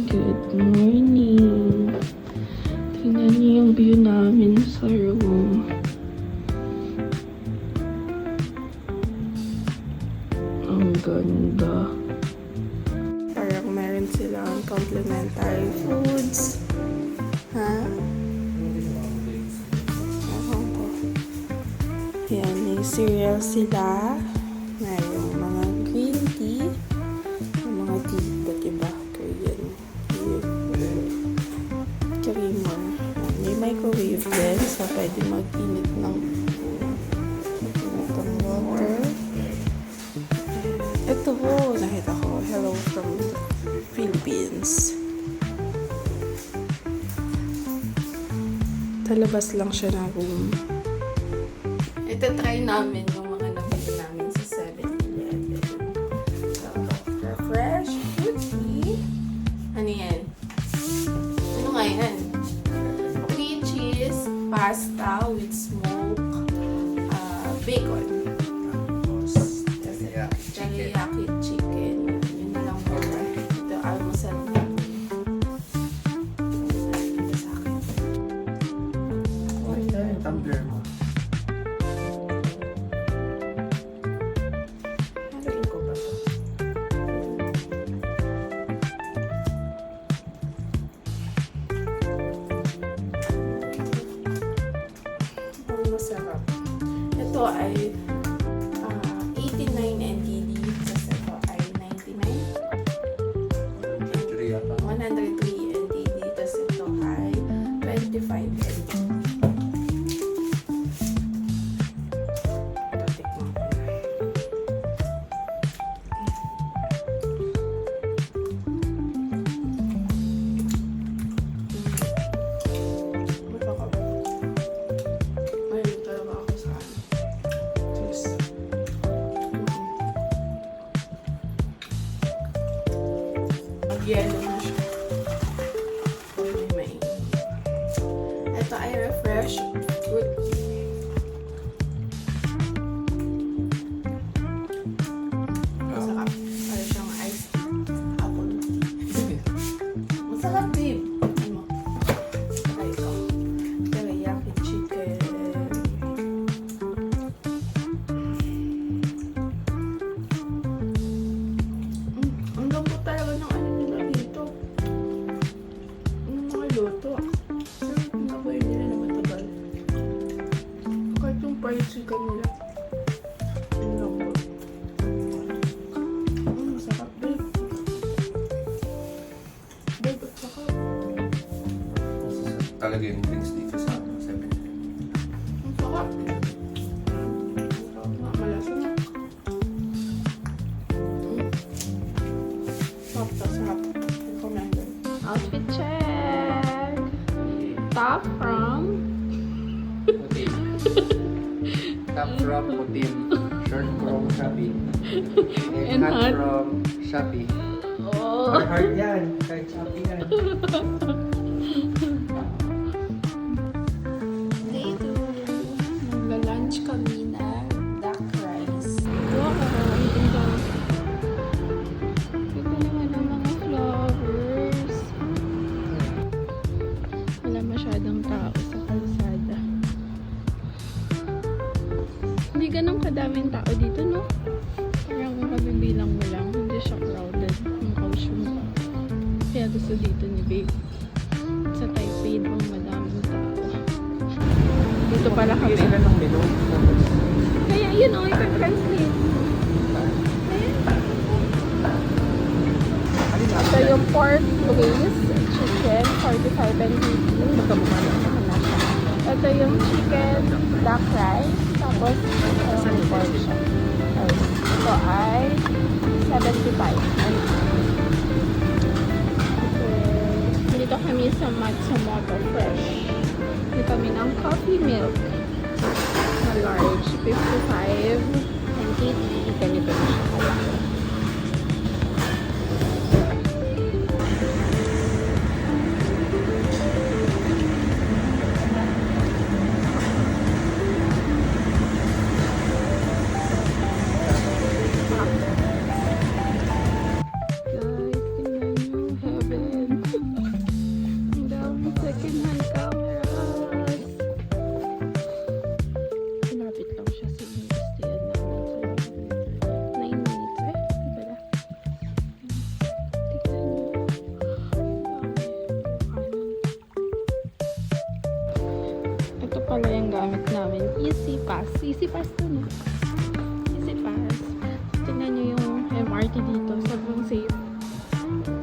Good morning. Tingnan niyo yung view namin sa room. Ang ganda. Parang meron silang complimentary foods. Ha? Ewan ko. Yan, may cereal sila. Mayroong mga green tea. Mga tea, ba't iba? Korean. Creamer. May microwave din, so pwede mag-init ng water. Ito po, nakita ko. Hello from Philippines. Talabas lang siya ng room. Ito try namin yung mga nabili namin sa 7-Eleven. So, fresh fruit tea. Ano yan? Ano nga yan? Cream cheese, pasta with smoked bacon. Teriyaki chicken. Yun na lang po. Ito, almusal na. Ito sa akin. Ito yung tumbler mo. Haluin ko ba ito? Ang masarap. Ito ay 89 NTD. Tapos ito ay 99. 103 NTD. Tapos ito ay 25 NTD. Ito, tikman ko na. Mahilig talaga ako sa cheese. Mag-yellow na siya. May. Ito ay refresh fruit tea. Masarap. Para siyang iced apple tea. Masarap, babe. Ano? Try ko. Teriyaki chicken. Ang lambot talaga ng ano nila dito. Ang mga luto. Sarap na ko yun nila na matagal. Kahit yung fried chicken nila. Ang lambot. Masarap, babe. Babe, at saka Talaga yung drinks dito sa 7-Eleven. ang sarap. Malasa na. Sarap. Recommended. Outfit check. Top from Putim. Top from Putim. Shirt from Shopee. And hat hat. from Shopee. Oh. Hard yan. Kahit Shopee yan. Day 2. Magla-lunch kami na duck rice. Wow, ang ganda. Ito naman ang mga flowers. Wala masyadong tao sa kalsada. Hindi ganun kadaming tao dito, no? Parang kabibilang mo lang. Hindi siya crowded. Yung kausyon pa. Kaya gusto dito ni babe. Sa Taipei daw madaming tao. Dito pala kami. Sila ng menu. Kaya yun, oh, i-translate. Ito yung pork braised chicken, 45 NTD. Magkamukha na siya. Ito yung chicken duck rice. Tapos, yung pork siya. Ito ay 75 NTD. Dito kami sa Matsumoto Fresh. Dito kami ng coffee milk. Na large, 55 NTD. Ganito na siya kalaki. Guys, tingnan nyo, heaven. Pass. Easy Pass to, no? Easy Pass. Tingnan nyo yung MRT dito. Sobrang safe.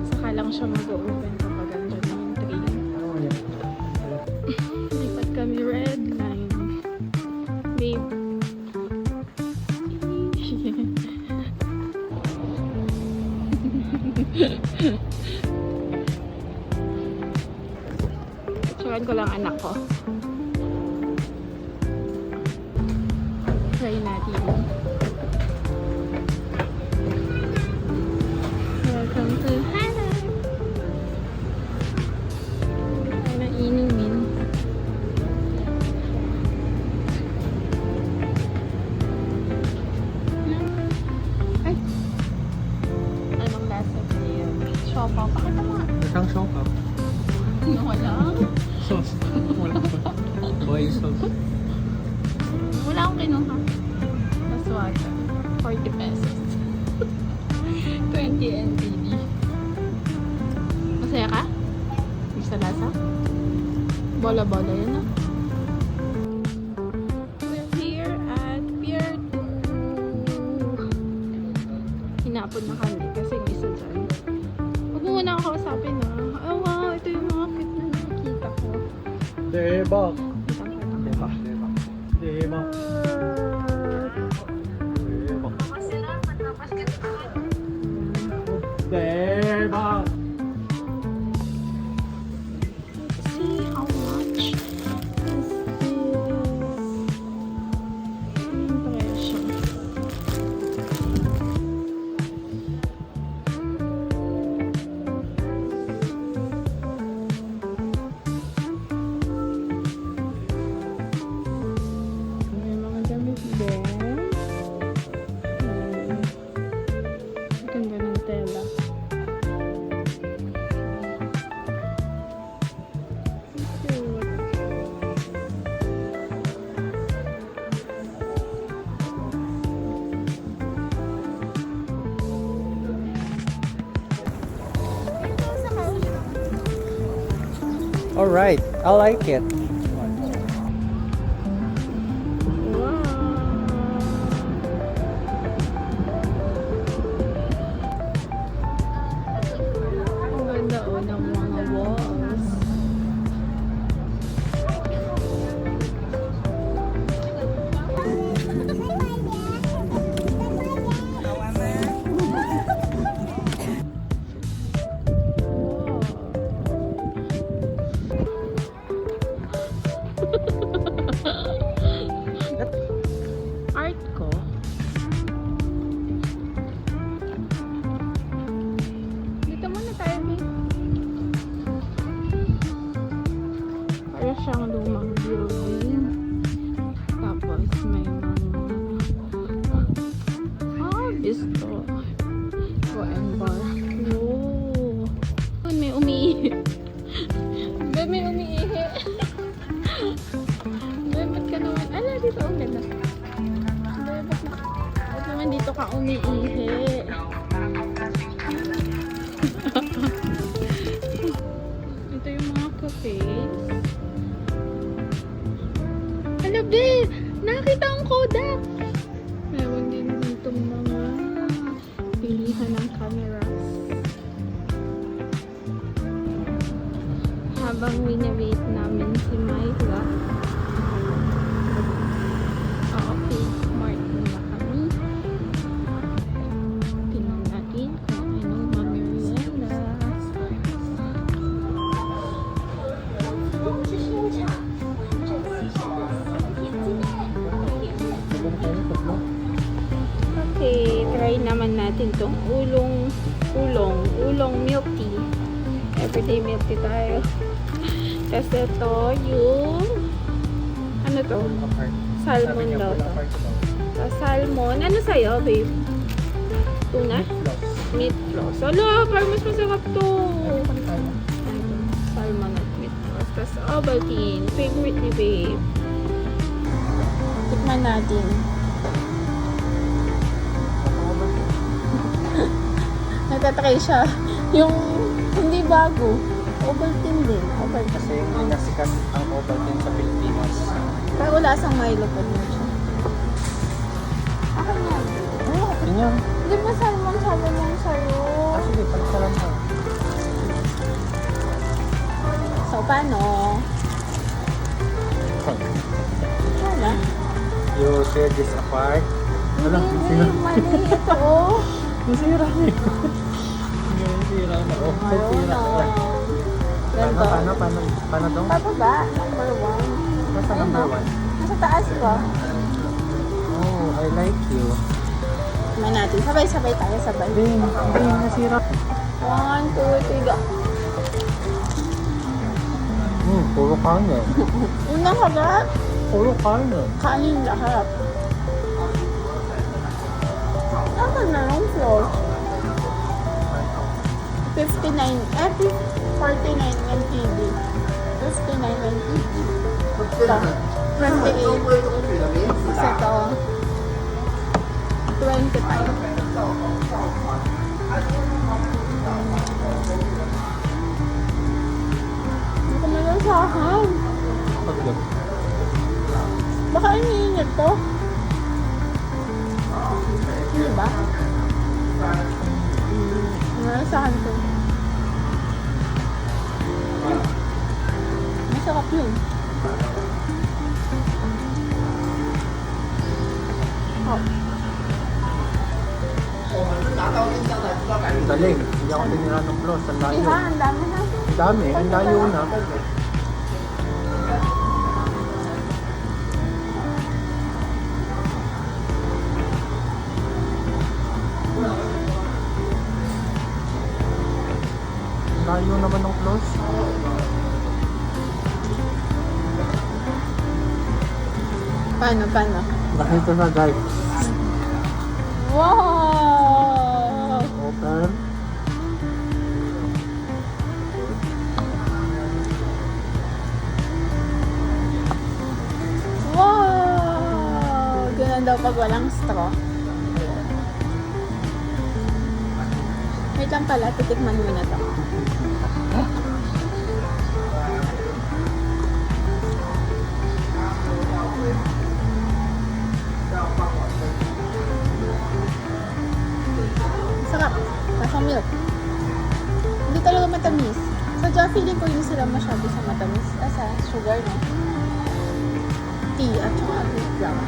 Saka lang siya mag-open kapag andyan na yung train. Lipat kami red line. Babe. Tsuran ko lang anak ko. Try natin. Welcome to Hanap. Ay na inumin. Ay. Anong lasa niya? Siopaw. Pakita mo nga. Isang sopa. Wala. Sauce. Wala pa. Boy sauce. Wala akong kinuha. Mas water. 40 pesos. 20 NTD. Masaya ka? Gusto lasa? Bola-bola yun, no? We're here at Pier 2. Hinapon na kami kasi yung isa dyan. Huwag mo muna ako kausapin, no? Oh, wow! Ito yung mga cute na nakikita ko. Debak. Kitang-kita ko. Debak. Debak. Debak. Debak. See how much is this impression. May mga damit din. Ang ganda ng tela. Cute. All right. I like it. Ang ganda ng mga walls. Art ko. Dito muna tayo, babe. Para siyang lumang building. Tapos may mga bisto. And bar. Whoa. May umiihi. Babe, may umiihi. Babe, ba't ka naman? Ala, dito ang ganda. Babe, ba't naman dito ka umiihi? Ito yung mga cafes. Hala, babe! Nakita ang Kodak! Meron din dito mga pilihan ng cameras. Habang winawait namin si Myla. Okay, smart muna kami. Tingnan natin kung anong mamerienda. Okay, try naman natin tong ulong milk tea. Everyday milk tea tayo. Kasi ito yung ano to? Salmon daw to. Salmon. Ano sa'yo, babe? Tuna? Meat floss. Ala, parang mas masarap to. Salmon at meat floss. Tapos Ovaltine. Favorite ni babe. Tikman natin. Nagtatry siya. Yung hindi bago. Ovaltine din. Ovaltine. Kasi hindi na sikat ang Ovaltine sa Pilipinas. Pero lasang Milo pa din siya. Akin yan. Oo, ganyan. Di ba salmon sabi mo sa'yo? Ah, sige, pagsalan mo. So, paano? Wala. You tear this apart. Ano? Hindi, mali ito oh. Nasira na yun. Nasira na. Oh, Ayaw nasira na. na. Ganito. Paano dong? Pababa, number 1. Basta Ayun, number oh. 1. Nasa taas ko. Oh, I like you. Tignan natin. Sabay-sabay tayo, sabay. Hindi, nasira. 1, 2, 3, go. Puro kanin. Unang harap. Puro kanin. Kanin lahat. Tama na yung floor. 59, 49 NTD. 59 NTD. Ito. 28. Isa to. 25. Hindi ko malasahan. Pagod. Baka iniinit to. Hindi ba? Malasahan to. Masarap yun. Oh. Galing. Hindi ako tinira ng close. Ang layo. Iha, ang dami na. Ang dami. Ang layo na. Ang layo naman ng close. Paano? Nakita na guys. Wow! Open. Wow! Ganun daw pag walang straw. Wait lang pala, titikman mo na to. Sarap. Lasang milk. Hindi talaga matamis. Sadya feeling ko hindi sila masyado sa matamis. Sa sugar, no? Tea at saka wheat flour.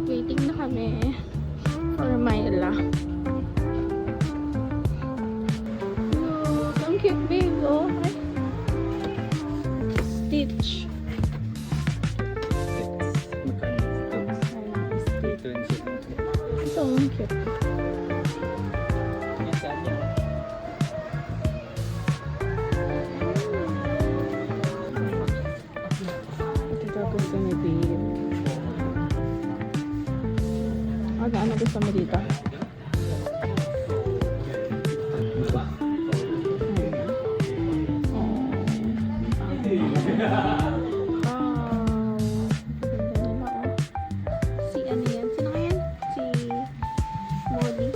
Waiting na kami for Myla. Oh, ang cute babe, oh. Ay. Stitch. Ito ang cute. Ito daw gusto ni babe. Ano gusto mo dito? Si ano yan? Sino nga yan? Si Molly.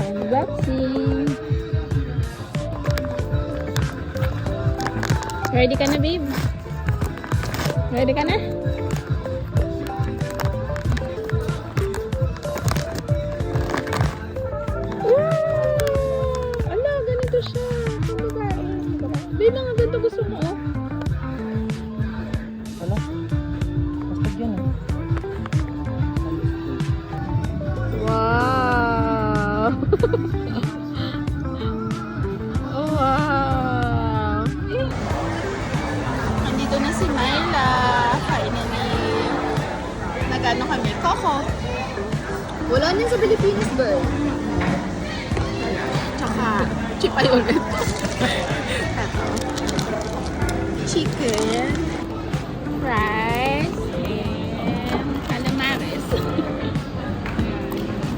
Unboxing. Ready ka na, babe? Ready ka na? Wow! Ala, ganito siya. Ang babae. Babe, mga ganito gusto mo, oh. Wala. Basta yan eh. Wow! Oh, wow! Nandito na si Myla. Finally. Nag-ano kami? Coco. Wala din sa Pilipinas, girl. Tsaka, chip ay ulit. Ito. Chicken. Rice. And calamares.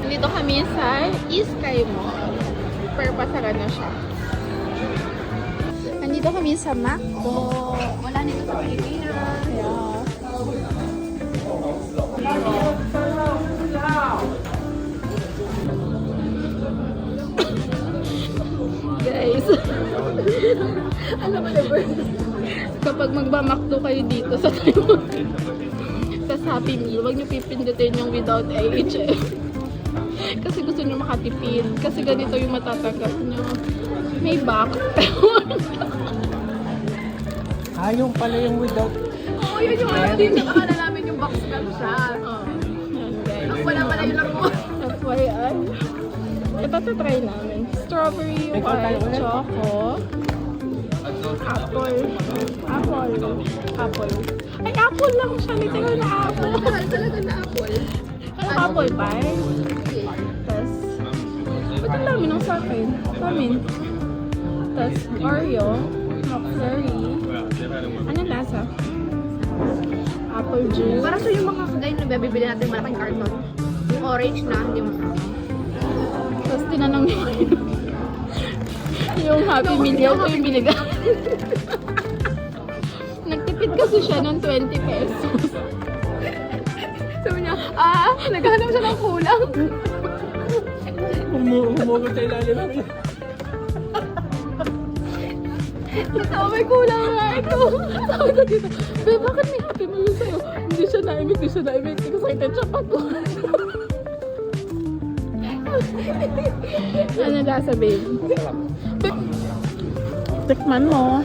Nandito kami sa Iskay Mall. Perpasara na siya. Nandito kami sa McDo. Wala nito sa Pilipinas. Yeah. Alam mo, never. Kapag magmamakdo kayo dito sa Taiwan, sa Happy Meal, huwag niyo pipindutin yung without AHF. Kasi gusto niyo makatipid. Kasi ganito yung matatanggap niyo. May back. Yung pala yung without. Oo, yun yung ano din. Nakakala namin yung box cam siya. Oh, yan guys. Ang wala pala yung laro. FYI. Ito try namin. Strawberry white choco. Apple. Ay, apple lang siya. Literal na apple. Mahal talaga na apple. Ano apple pie? Tapos, ba't ang dami ng sa akin? Tapos, Oreo. McFlurry. Anong lasa? Apple juice. Para sa yung mga kagay na bibili natin malaking carton. Yung orange na, hindi masarap. Tapos tinanong niya yung Happy Meal daw ko yung binigay. Nagtipid kasi siya ng 20 pesos. Sabi niya, naghahanap siya ng kulang. Humugot sa ilalim. Totoo, may kulang nga ito. Sabi ko dito, Be, bakit may Happy Meal sa'yo? Hindi siya naimik. Excited siya pa ko. Ano lasa, babe? Masarap. Tikman mo.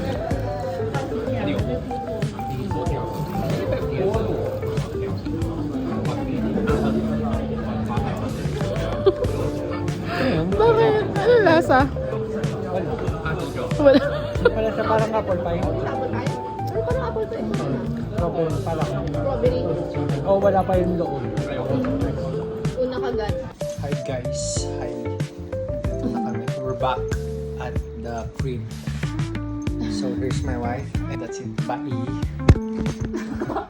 Bakit? Ano lasa? Wala. Pala siya parang apple pie. Apple pie? Ano parang apple pie? Apple pala. Strawberry. Wala pa yung loob. Una kagat. Hi guys. Hi. Dito na kami. We're back at the crib. So here's my wife. And that's it. Bye.